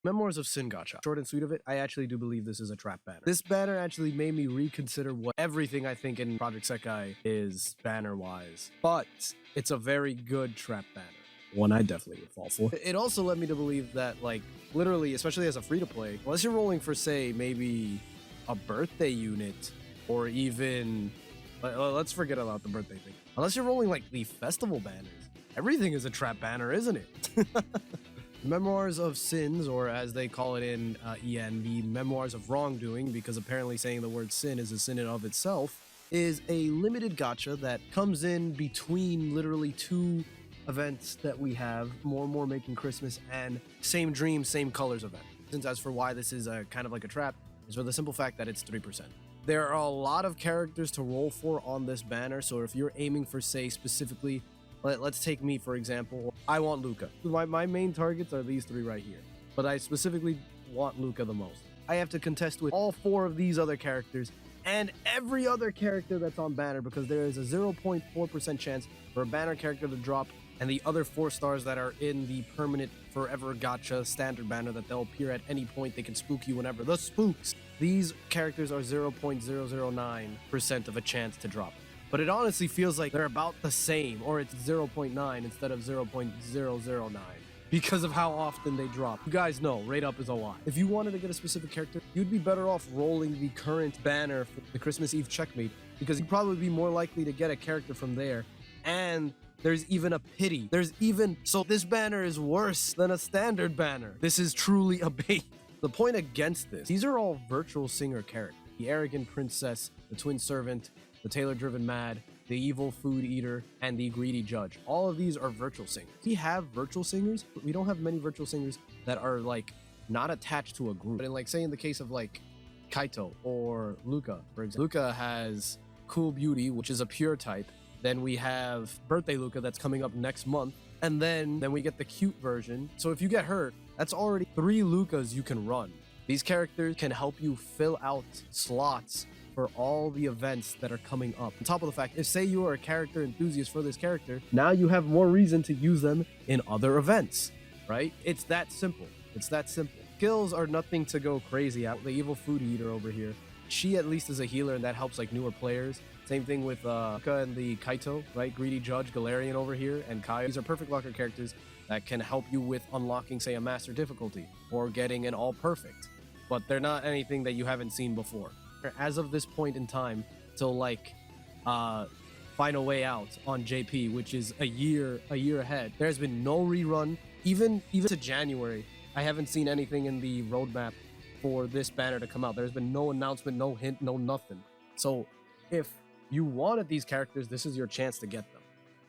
Memoirs of Sin Gacha. Short and sweet of it, I actually do believe this is a trap banner. This banner actually made me reconsider what everything I think in Project Sekai is banner-wise. But it's a very good trap banner. One I definitely would fall for. It also led me to believe that, like, literally, especially as a free-to-play, unless you're rolling for, say, maybe a birthday unit, or even... let's forget about the birthday thing. Unless you're rolling, like, the festival banners, everything is a trap banner, isn't it? Memoirs of Sins, or as they call it in EN, the Memoirs of Wrongdoing, because apparently saying the word sin is a sin in of itself, is a limited gacha that comes in between literally two events that we have, More and More Making Christmas and Same Dream, Same Colors event. Since as for why this is a kind of like a trap, is for the simple fact that it's 3%. There are a lot of characters to roll for on this banner, so if you're aiming for, say, specifically, let's take me, for example. I want Luca. My main targets are these three right here, but I specifically want Luca the most. I have to contest with all four of these other characters and every other character that's on banner, because there is a 0.4% chance for a banner character to drop and the other 4 stars that are in the permanent forever gacha standard banner that they'll appear at any point. They can spook you whenever. The spooks. These characters are 0.009% of a chance to drop. But it honestly feels like they're about the same, or it's 0.9 instead of 0.009 because of how often they drop. You guys know, rate up is a lot. If you wanted to get a specific character, you'd be better off rolling the current banner for the Christmas Eve checkmate, because you'd probably be more likely to get a character from there. And there's even a pity. So this banner is worse than a standard banner. This is truly a bait. The point against this, these are all virtual singer characters. The Arrogant Princess, the Twin Servant, the Tailor-Driven Mad, the Evil Food Eater, and the Greedy Judge. All of these are virtual singers. We have virtual singers, but we don't have many virtual singers that are, like, not attached to a group. But in, like, say in the case of, like, Kaito or Luca, for example. Luca has Cool Beauty, which is a pure type. Then we have Birthday Luca that's coming up next month. And then we get the cute version. So if you get hurt, that's already 3 Lucas you can run. These characters can help you fill out slots for all the events that are coming up. On top of the fact, if say you are a character enthusiast for this character, now you have more reason to use them in other events, right? It's that simple. It's that simple. Skills are nothing to go crazy at. The Evil Food Eater over here, she at least is a healer, and that helps like newer players. Same thing with Luca and the Kaito, right? Greedy Judge, Galarian over here, and Kai. These are perfect locker characters that can help you with unlocking, say, a master difficulty or getting an all perfect, but they're not anything that you haven't seen before. As of this point in time, till like Final Way Out on JP, which is a year ahead, there's been no rerun. Even to January, I haven't seen anything in the roadmap for this banner to come out. There's been no announcement, no hint, no nothing. So if you wanted these characters, this is your chance to get them.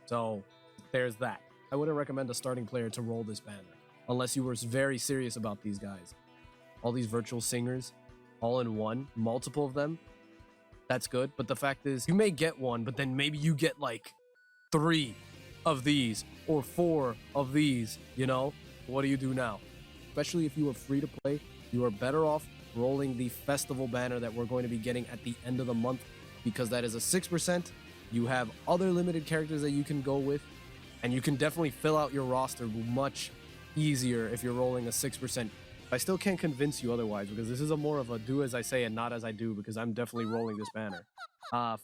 So there's that. I wouldn't recommend a starting player to roll this banner unless you were very serious about these guys. All these virtual singers, all in one, multiple of them, that's good. But the fact is, you may get one, but then maybe you get like 3 of these or 4 of these, you know? What do you do now? Especially if you are free to play, you are better off rolling the festival banner that we're going to be getting at the end of the month, because that is a 6%. You have other limited characters that you can go with, and you can definitely fill out your roster much easier if you're rolling a 6%. I still can't convince you otherwise, because this is a more of a do as I say and not as I do, because I'm definitely rolling this banner.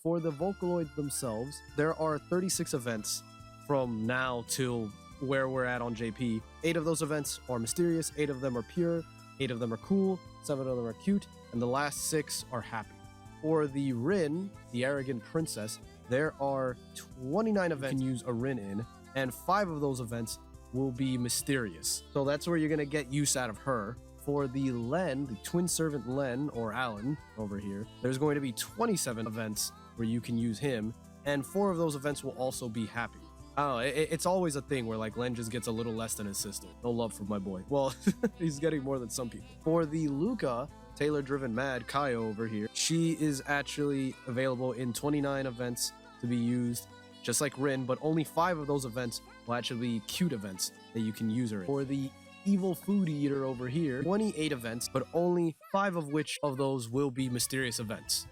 For the Vocaloids themselves, there are 36 events from now till where we're at on JP. 8 of those events are mysterious, 8 of them are pure, 8 of them are cool, 7 of them are cute, and the last 6 are happy. For the Rin, the Arrogant Princess, there are 29 events you can use a Rin in, and 5 of those events will be mysterious. So that's where you're going to get use out of her. For the Len, the Twin Servant Len, or Alan, over here, there's going to be 27 events where you can use him, and 4 of those events will also be happy. I don't know, it's always a thing where like Len just gets a little less than his sister. No love for my boy. Well, he's getting more than some people. For the Luca, Tailor-Driven Mad, Kaio over here, she is actually available in 29 events to be used, just like Rin, but only 5 of those events will actually be cute events that you can use her in. For the Evil Food Eater over here, 28 events, but only 5 of which of those will be mysterious events.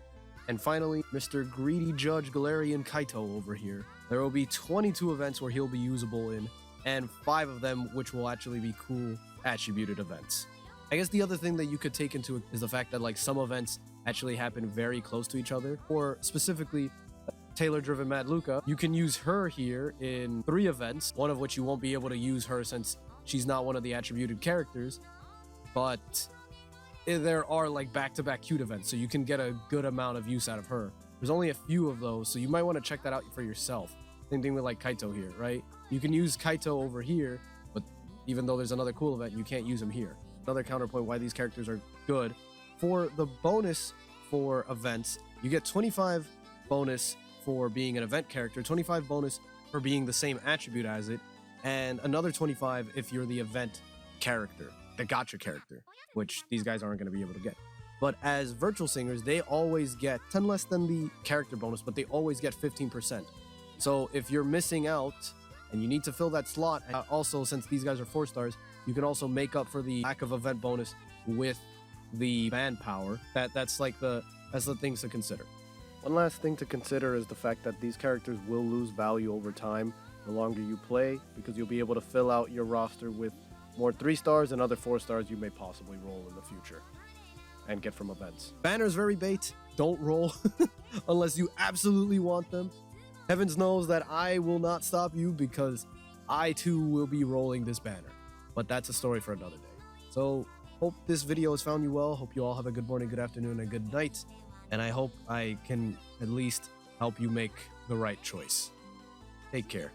And finally, Mr. Greedy Judge Galarian Kaito over here. There will be 22 events where he'll be usable in, and 5 of them which will actually be cool attributed events. I guess the other thing that you could take into it is the fact that like some events actually happen very close to each other, or specifically Taylor-driven Mad Luca. You can use her here in 3 events, one of which you won't be able to use her since she's not one of the attributed characters, but there are like back-to-back cute events, so you can get a good amount of use out of her. There's only a few of those, so you might want to check that out for yourself. Same thing with like Kaito here, right? You can use Kaito over here, but even though there's another cool event, you can't use him here. Another counterpoint why these characters are good. For the bonus for events, you get 25 bonus for being an event character, 25 bonus for being the same attribute as it, and another 25 if you're the event character, the gacha character, which these guys aren't going to be able to get. But as virtual singers, they always get 10 less than the character bonus, but they always get 15%. So if you're missing out and you need to fill that slot, also since these guys are 4 stars, you can also make up for the lack of event bonus with the manpower. That's the things to consider. One last thing to consider is the fact that these characters will lose value over time the longer you play, because you'll be able to fill out your roster with more 3 stars and other 4 stars you may possibly roll in the future and get from events. Banners very bait. Don't roll unless you absolutely want them. Heavens knows that I will not stop you because I too will be rolling this banner. But that's a story for another day. So, hope this video has found you well. Hope you all have a good morning, good afternoon, and good night. And I hope I can at least help you make the right choice. Take care.